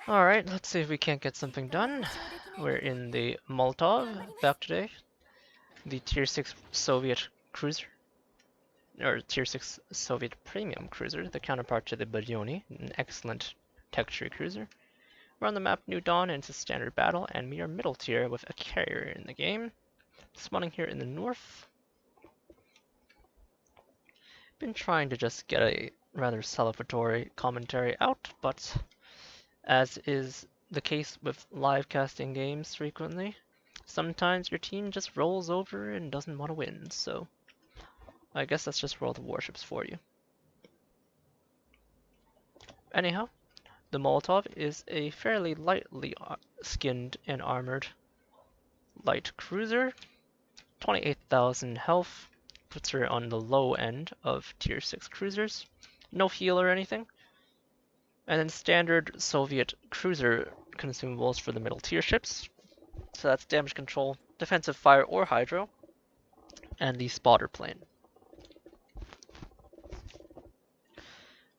Alright, let's see if we can't get something done. We're in the Molotov back today. The Tier 6 Soviet cruiser. Or Tier 6 Soviet premium cruiser, the counterpart to the Badioni, an excellent texture cruiser. We're on the map New Dawn and it's a standard battle, and we are middle tier with a carrier in the game. Spawning here in the north. Been trying to just get a rather celebratory commentary out, but as is the case with live casting games frequently, sometimes your team just rolls over and doesn't want to win, so I guess that's just World of Warships for you. Anyhow, the Molotov is a fairly lightly skinned and armored light cruiser. 28,000 health, puts her on the low end of tier 6 cruisers. No heal or anything. And then standard Soviet cruiser consumables for the middle tier ships. So that's damage control, defensive fire or hydro, and the spotter plane.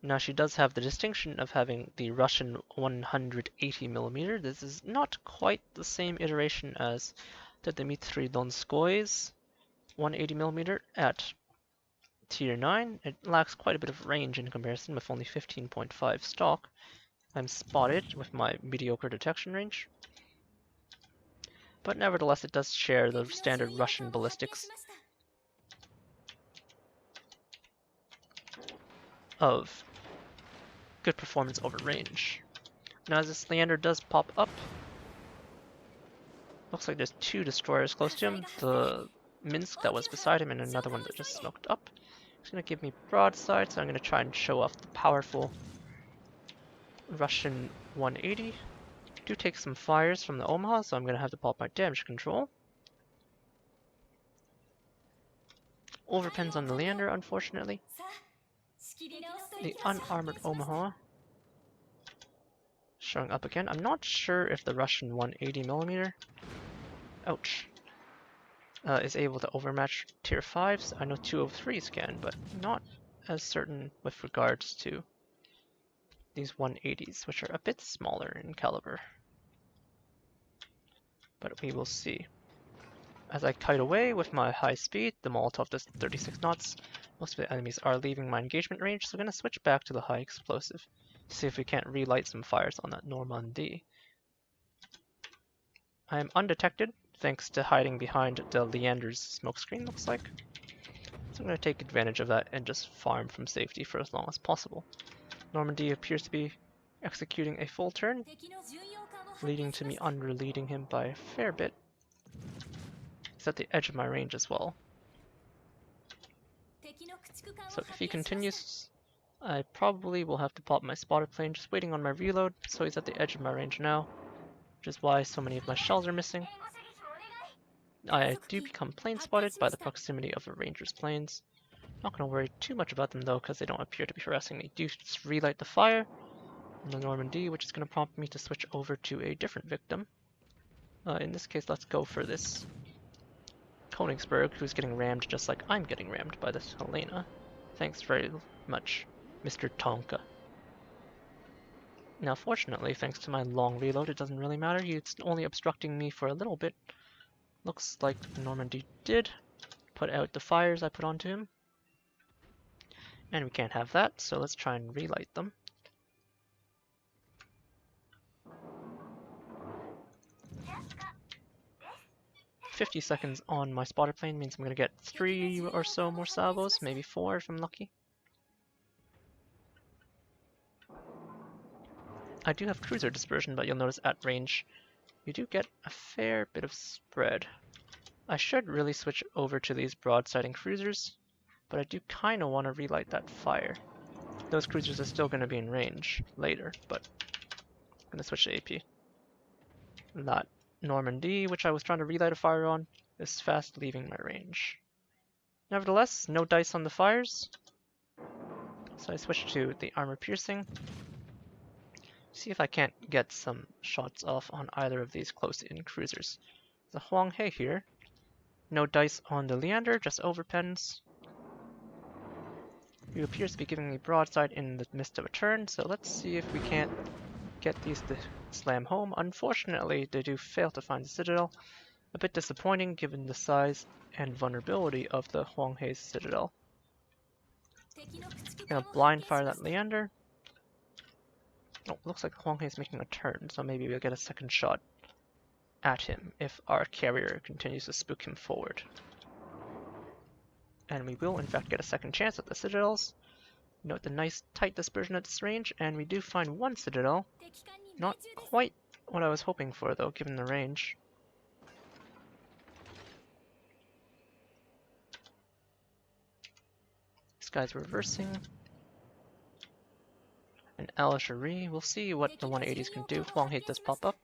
Now she does have the distinction of having the Russian 180mm. This is not quite the same iteration as the Dmitry Donskoy's 180mm at tier 9. It lacks quite a bit of range in comparison with only 15.5 stock. I'm spotted with my mediocre detection range. But nevertheless, it does share the standard Russian ballistics of good performance over range. Now as this Leander does pop up, looks like there's two destroyers close to him, the Minsk that was beside him and another one that just smoked up. It's going to give me broadside, so I'm going to try and show off the powerful Russian 180. Do take some fires from the Omaha, so I'm going to have to pop my damage control. Overpens on the Leander, unfortunately. The unarmored Omaha showing up again. I'm not sure if the Russian 180mm, ouch, is able to overmatch tier 5s. I know 203s can, but not as certain with regards to these 180s, which are a bit smaller in caliber. But we will see. As I kite away with my high speed, the Molotov does 36 knots. Most of the enemies are leaving my engagement range, so I'm going to switch back to the high explosive. See if we can't relight some fires on that Normandy. I am undetected, thanks to hiding behind the Leander's smokescreen, looks like. So I'm going to take advantage of that and just farm from safety for as long as possible. Normandy appears to be executing a full turn, leading to me under-leading him by a fair bit. He's at the edge of my range as well. So if he continues, I probably will have to pop my spotter plane, just waiting on my reload, so he's at the edge of my range now, which is why so many of my shells are missing. I do become plane spotted by the proximity of a ranger's planes. Not going to worry too much about them though, because they don't appear to be harassing me. Do just relight the fire on the Normandy, which is going to prompt me to switch over to a different victim. In this case, let's go for this Königsberg, who's getting rammed just like I'm getting rammed by this Helena. Thanks very much, Mr. Tonka. Now fortunately, thanks to my long reload, it doesn't really matter. It's only obstructing me for a little bit. Looks like Normandy did put out the fires I put onto him. And we can't have that, so let's try and relight them. "50 seconds on my spotter plane means I'm going to get 3 or so more salvos, maybe 4 if I'm lucky. I do have cruiser dispersion, but you'll notice at range you do get a fair bit of spread. I should really switch over to these broadsiding cruisers, but I do kind of want to relight that fire. Those cruisers are still going to be in range later, but I'm going to switch to AP. That Normandy, which I was trying to relight a fire on, is fast leaving my range. Nevertheless, no dice on the fires, so I switch to the armor piercing. See if I can't get some shots off on either of these close-in cruisers. The Huang He here. No dice on the Leander, just overpens. He appears to be giving me broadside in the midst of a turn, so let's see if we can't get these to slam home. Unfortunately, they do fail to find the citadel. A bit disappointing given the size and vulnerability of the Huanghe's citadel. Gonna blind fire that Leander. Oh, looks like Huanghe's making a turn, so maybe we'll get a second shot at him if our carrier continues to spook him forward. And we will in fact get a second chance at the citadels. Note the nice tight dispersion at this range, and we do find one citadel. Not quite what I was hoping for though, given the range. This guy's reversing. An Al-Shari. We'll see what the 180s can do. Huanghe does pop up,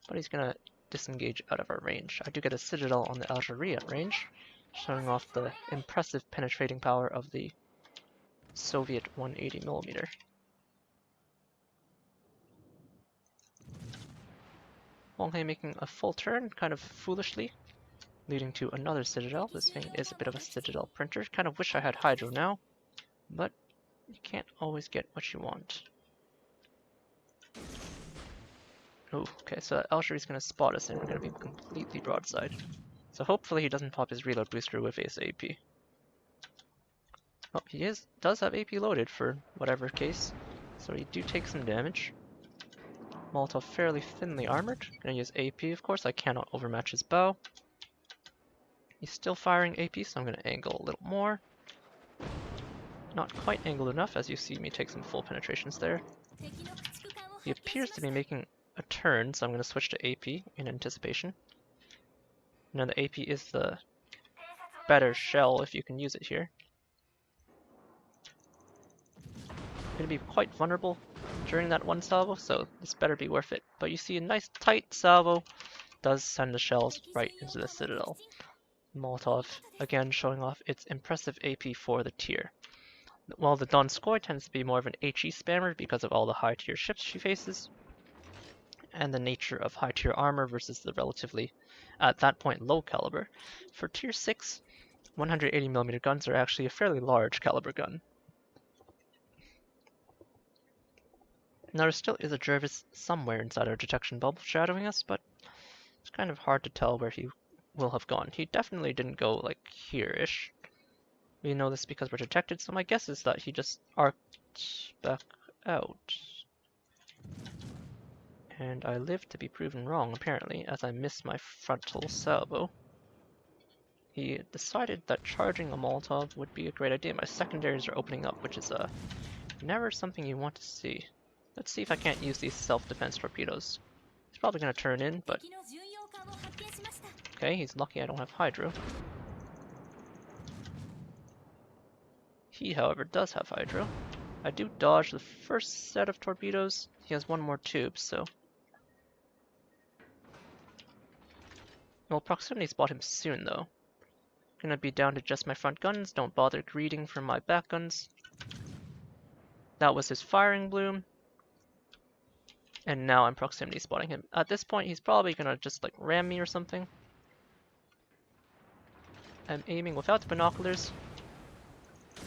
but he's gonna disengage out of our range. I do get a citadel on the Al-Shari at range, showing off the impressive penetrating power of the Soviet 180mm. Huanghe making a full turn, kind of foolishly, leading to another citadel. This thing is a bit of a citadel printer. Kind of wish I had Hydro now, but you can't always get what you want. Oh, okay, so Al-Shari's gonna spot us and we're gonna be completely broadside. So hopefully he doesn't pop his reload booster with his AP. Oh, he does have AP loaded for whatever case, so he do take some damage. Molotov fairly thinly armored. Gonna use AP, of course. I cannot overmatch his bow. He's still firing AP, so I'm gonna angle a little more. Not quite angled enough, as you see me take some full penetrations there. He appears to be making a turn, so I'm gonna switch to AP in anticipation. Now the AP is the better shell if you can use it here. Gonna be quite vulnerable during that one salvo, so this better be worth it. But you see a nice tight salvo does send the shells right into the citadel. Molotov again showing off its impressive AP for the tier. While the Donskoy tends to be more of an HE spammer because of all the high tier ships she faces, and the nature of high tier armor versus the relatively, at that point, low caliber. For tier 6, 180mm guns are actually a fairly large caliber gun. Now there still is a Jervis somewhere inside our detection bubble shadowing us, but it's kind of hard to tell where he will have gone. He definitely didn't go like here-ish. We know this because we're detected, so my guess is that he just arced back out. And I live to be proven wrong, apparently, as I missed my frontal salvo. He decided that charging a Molotov would be a great idea. My secondaries are opening up, which is never something you want to see. Let's see if I can't use these self-defense torpedoes. He's probably going to turn in, but... Okay, he's lucky I don't have Hydro. He, however, does have Hydro. I do dodge the first set of torpedoes. He has one more tube, so... Well, proximity spot him soon, though. Gonna be down to just my front guns. Don't bother greeting from my back guns. That was his firing bloom. And now I'm proximity spotting him. At this point, he's probably gonna just like ram me or something. I'm aiming without the binoculars.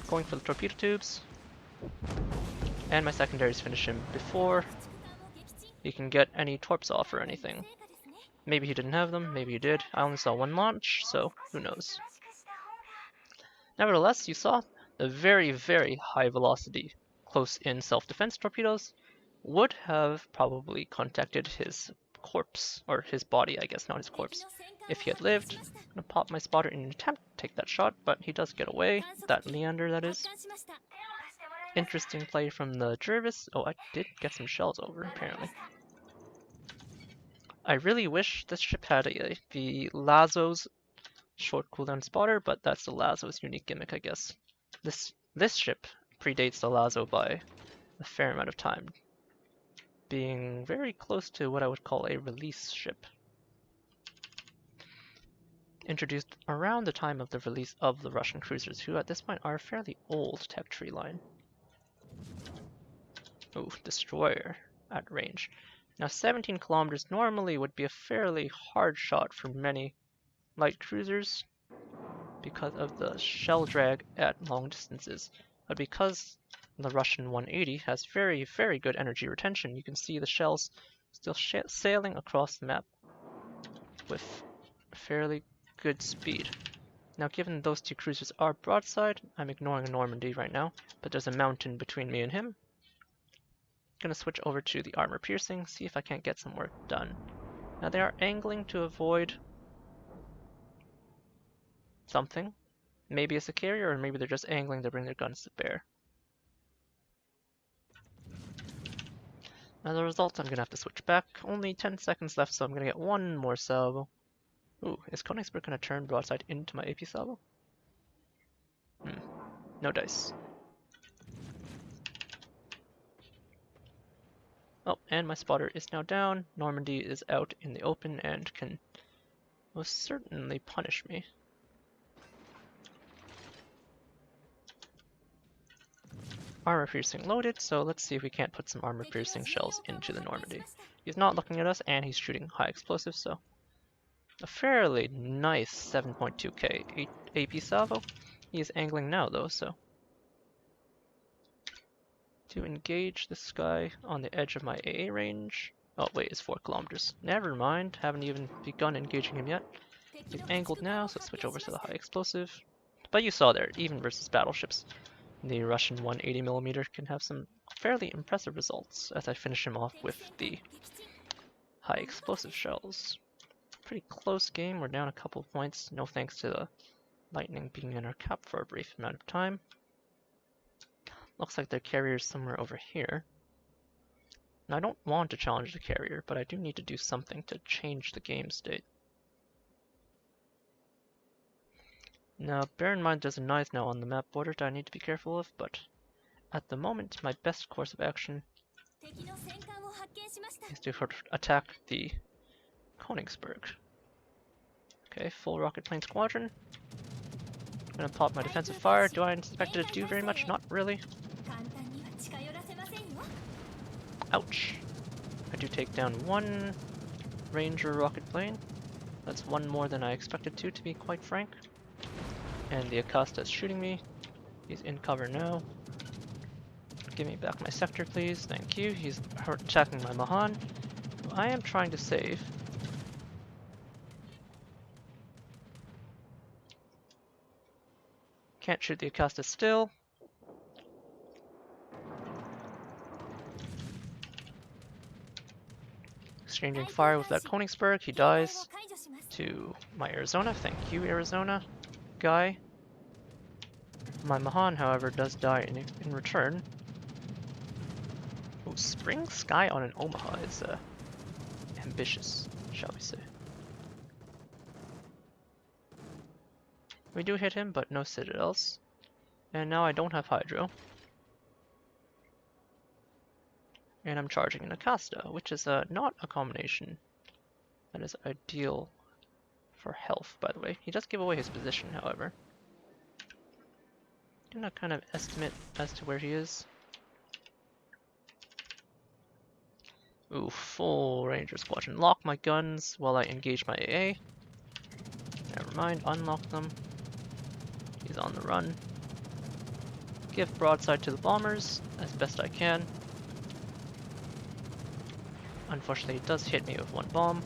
Going for the torpedo tubes. And my secondaries finish him before he can get any torps off or anything. Maybe he didn't have them, maybe he did. I only saw one launch, so who knows. Nevertheless, you saw the very, very high velocity close-in self-defense torpedoes would have probably contacted his corpse, or his body, I guess, not his corpse. If he had lived, I'm gonna pop my spotter in an attempt to take that shot, but he does get away. That Leander, that is. Interesting play from the Jervis. Oh, I did get some shells over, apparently. I really wish this ship had the Lazo's short cooldown spotter, but that's the Lazo's unique gimmick, I guess. This ship predates the Lazo by a fair amount of time, being very close to what I would call a release ship. Introduced around the time of the release of the Russian cruisers, who at this point are a fairly old tech tree line. Ooh, destroyer at range. Now 17 kilometers normally would be a fairly hard shot for many light cruisers because of the shell drag at long distances. But because the Russian 180 has very, very good energy retention. You can see the shells still sailing across the map with fairly good speed. Now, given those two cruisers are broadside, I'm ignoring Normandy right now, but there's a mountain between me and him. Gonna switch over to the armor piercing, see if I can't get some work done. Now they are angling to avoid something. Maybe it's a carrier, or maybe they're just angling to bring their guns to bear. As a result, I'm gonna have to switch back. Only 10 seconds left, so I'm gonna get one more salvo. Ooh, is Königsberg gonna turn broadside into my AP salvo? No dice. Oh, and my spotter is now down. Normandy is out in the open and can most certainly punish me. Armor piercing loaded, so let's see if we can't put some armor piercing shells into the Normandy. He's not looking at us and he's shooting high explosives, so a fairly nice 7.2k AP salvo. He is angling now though, so to engage this guy on the edge of my AA range. Oh wait, it's 4 kilometers. Never mind, haven't even begun engaging him yet. He's angled now, so switch over to the high explosive. But you saw there, even versus battleships, the Russian 180mm can have some fairly impressive results as I finish him off with the high explosive shells. Pretty close game, we're down a couple of points, no thanks to the lightning being in our cap for a brief amount of time. Looks like their carrier is somewhere over here. Now I don't want to challenge the carrier, but I do need to do something to change the game state. Now bear in mind there's a knife now on the map border that I need to be careful of, but at the moment my best course of action is to attack the Königsberg. Okay, full rocket plane squadron. I'm gonna pop my defensive fire. Do I expect it to do very much? Not really. Ouch. I do take down one Ranger rocket plane. That's one more than I expected to be quite frank. And the Acosta is shooting me. He's in cover now. Give me back my sector, please. Thank you. He's attacking my Mahan, who I am trying to save. Can't shoot the Acosta still. Exchanging fire with that Königsberg. He dies to my Arizona. Thank you, Arizona guy. My Mahan, however, does die in return. Ooh, Spring Sky on an Omaha is ambitious, shall we say. We do hit him, but no citadels. And now I don't have Hydro. And I'm charging an Acosta, which is not a combination that is ideal for health, by the way. He does give away his position, however. I'm gonna kind of estimate as to where he is. Ooh, full Ranger Squadron. Lock my guns while I engage my AA. Never mind, unlock them. He's on the run. Give broadside to the bombers as best I can. Unfortunately, it does hit me with one bomb.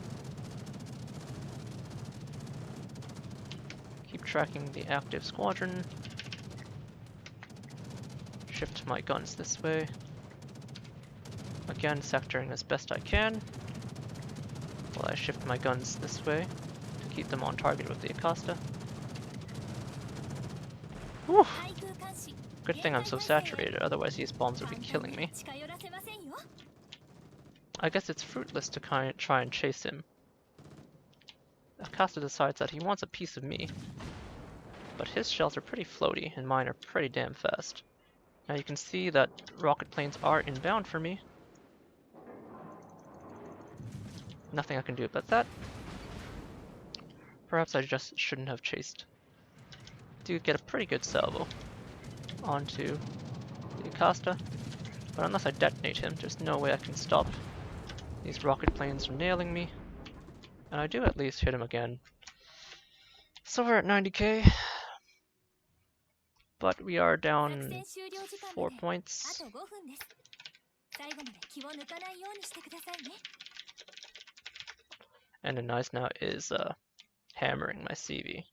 Keep tracking the active squadron. Shift my guns this way. Again, sectoring as best I can. While I shift my guns this way to keep them on target with the Acosta. Whew. Good thing I'm so saturated, otherwise these bombs would be killing me. I guess it's fruitless to try and chase him. Acosta decides that he wants a piece of me. But his shells are pretty floaty, and mine are pretty damn fast. Now you can see that rocket planes are inbound for me. Nothing I can do about that. Perhaps I just shouldn't have chased. Do get a pretty good salvo onto the Acosta, but unless I detonate him, there's no way I can stop these rocket planes from nailing me. And I do at least hit him again. So we're at 90k. but we are down 4 points. And the nice now is hammering my CV.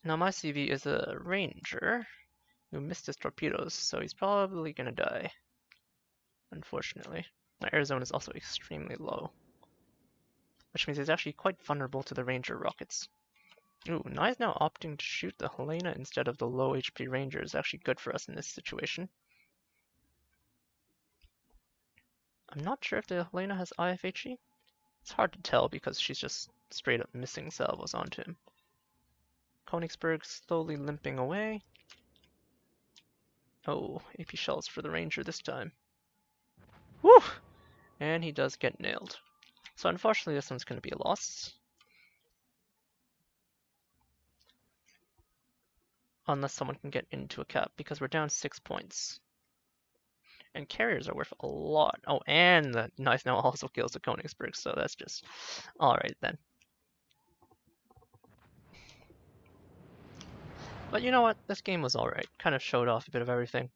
Now my CV is a ranger who missed his torpedoes, so he's probably gonna die. Unfortunately. My air zone is also extremely low, which means he's actually quite vulnerable to the ranger rockets. Ooh, Nai's now opting to shoot the Helena instead of the low HP ranger is actually good for us in this situation. I'm not sure if the Helena has IFHE. It's hard to tell because she's just straight up missing salvos onto him. Königsberg slowly limping away. Oh, AP shells for the ranger this time. Woo! And he does get nailed. So unfortunately this one's going to be a loss. Unless someone can get into a cap, because we're down 6 points. And carriers are worth a lot. Oh, and the knife now also kills the Königsberg, so that's just... Alright then. But you know what? This game was alright. Kind of showed off a bit of everything.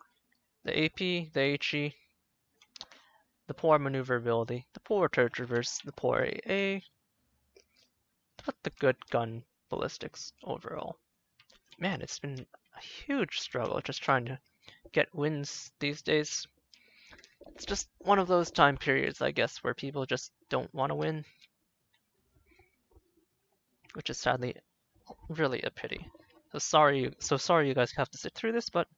The AP, the HE, the poor maneuverability, the poor turret reverse, the poor AA, but the good gun ballistics overall. Man, it's been a huge struggle just trying to get wins these days. It's just one of those time periods, I guess, where people just don't want to win. Which is sadly really a pity. So sorry you guys have to sit through this, but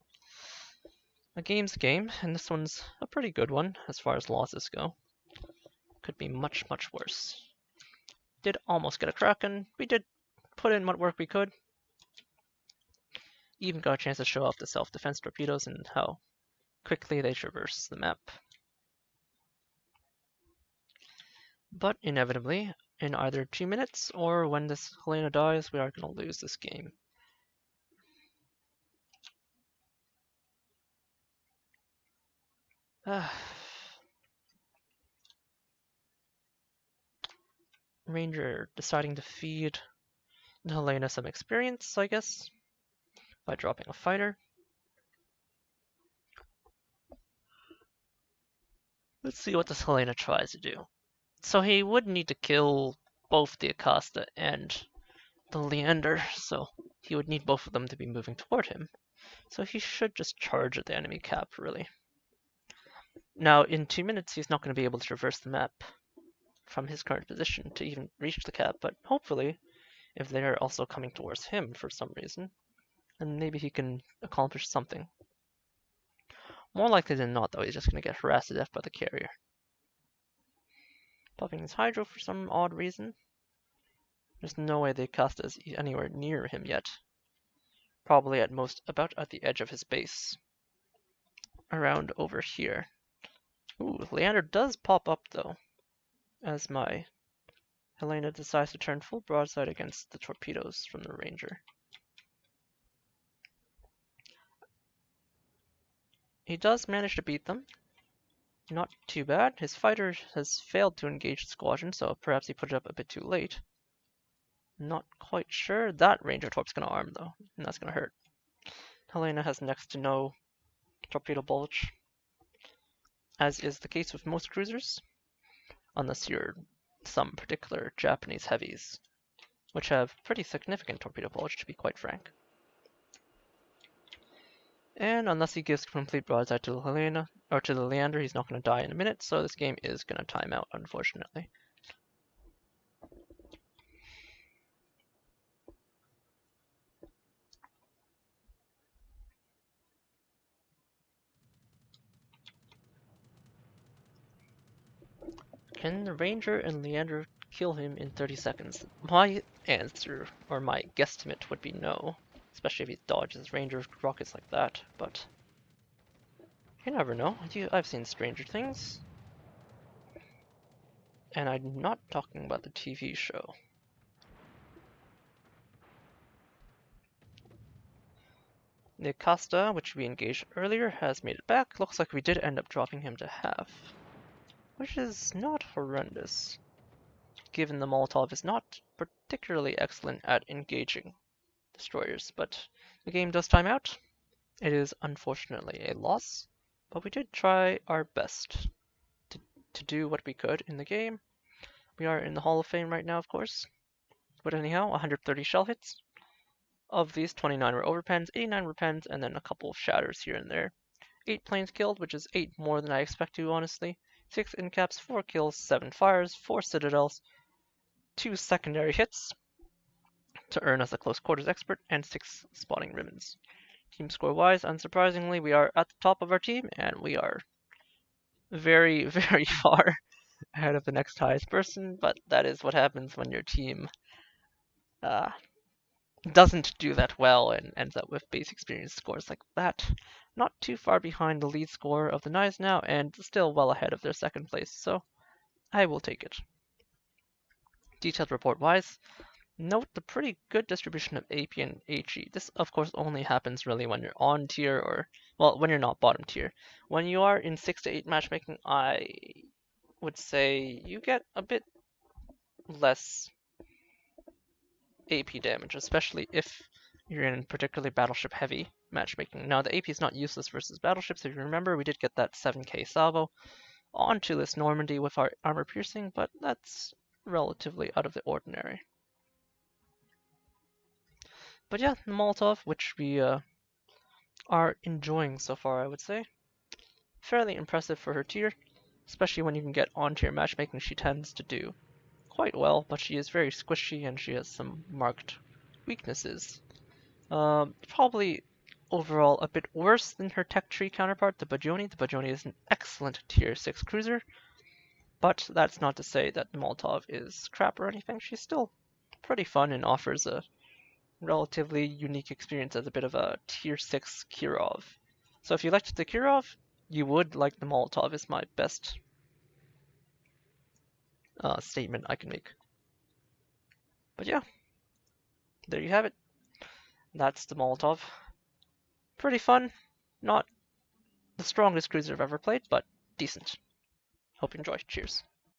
a game's a game, and this one's a pretty good one as far as losses go. Could be much, much worse. Did almost get a Kraken. We did put in what work we could. Even got a chance to show off the self-defense torpedoes and how quickly they traverse the map. But inevitably, in either 2 minutes or when this Helena dies, we are going to lose this game. Ranger deciding to feed the Helena some experience, I guess, by dropping a fighter. Let's see what this Helena tries to do. So he would need to kill both the Acosta and the Leander, so he would need both of them to be moving toward him. So he should just charge at the enemy cap, really. Now, in 2 minutes, he's not going to be able to traverse the map from his current position to even reach the cap, but hopefully, if they're also coming towards him for some reason, then maybe he can accomplish something. More likely than not, though, he's just going to get harassed to death by the carrier. Popping his hydro for some odd reason. There's no way the Acosta is anywhere near him yet. Probably at most about at the edge of his base. Around over here. Ooh, Leander does pop up though, as my Helena decides to turn full broadside against the torpedoes from the Ranger. He does manage to beat them. Not too bad. His fighter has failed to engage the squadron, so perhaps he put it up a bit too late. Not quite sure. That Ranger torp's going to arm though, and that's going to hurt. Helena has next to no torpedo bulge, as is the case with most cruisers, unless you're some particular Japanese heavies, which have pretty significant torpedo bulge, to be quite frank. And unless he gives complete broadside to the Helena, or to the Leander, he's not going to die in a minute, so this game is going to time out, unfortunately. Can the Ranger and Leander kill him in 30 seconds? My answer, or my guesstimate, would be no. Especially if he dodges Ranger rockets like that, but you never know. I've seen stranger things. And I'm not talking about the TV show. The Acosta, which we engaged earlier, has made it back. Looks like we did end up dropping him to half, which is not horrendous, given the Molotov is not particularly excellent at engaging destroyers, but the game does time out. It is unfortunately a loss, but we did try our best to do what we could in the game. We are in the Hall of Fame right now, of course. But anyhow, 130 shell hits. Of these, 29 were overpens, 89 were pens, and then a couple of shatters here and there. 8 planes killed, which is 8 more than I expect to, honestly. 6 incaps, 4 kills, 7 fires, 4 citadels, 2 secondary hits to earn us a close quarters expert, and 6 spotting ribbons. Team score wise, unsurprisingly, we are at the top of our team, and we are very, very far ahead of the next highest person, but that is what happens when your team doesn't do that well and ends up with base experience scores like that. Not too far behind the lead score of the Knives now, and still well ahead of their second place, so I will take it. Detailed report wise, note the pretty good distribution of AP and HE. This of course only happens really when you're on tier or, well, when you're not bottom tier. When you are in 6 to 8 matchmaking, I would say you get a bit less AP damage, especially if you're in particularly battleship heavy matchmaking. Now the AP is not useless versus battleships. If you remember, we did get that 7k salvo onto this Normandy with our armor piercing, but that's relatively out of the ordinary. But yeah, the Molotov, which we are enjoying so far, I would say. Fairly impressive for her tier, especially when you can get on tier matchmaking. She tends to do quite well, but she is very squishy and she has some marked weaknesses. Probably overall a bit worse than her tech tree counterpart, the Bajoni. The Bajoni is an excellent tier 6 cruiser, but that's not to say that the Molotov is crap or anything. She's still pretty fun and offers a relatively unique experience as a bit of a tier 6 Kirov. So if you liked the Kirov, you would like the Molotov is my best statement I can make. But yeah, there you have it. That's the Molotov. Pretty fun. Not the strongest cruiser I've ever played, but decent. Hope you enjoy. Cheers.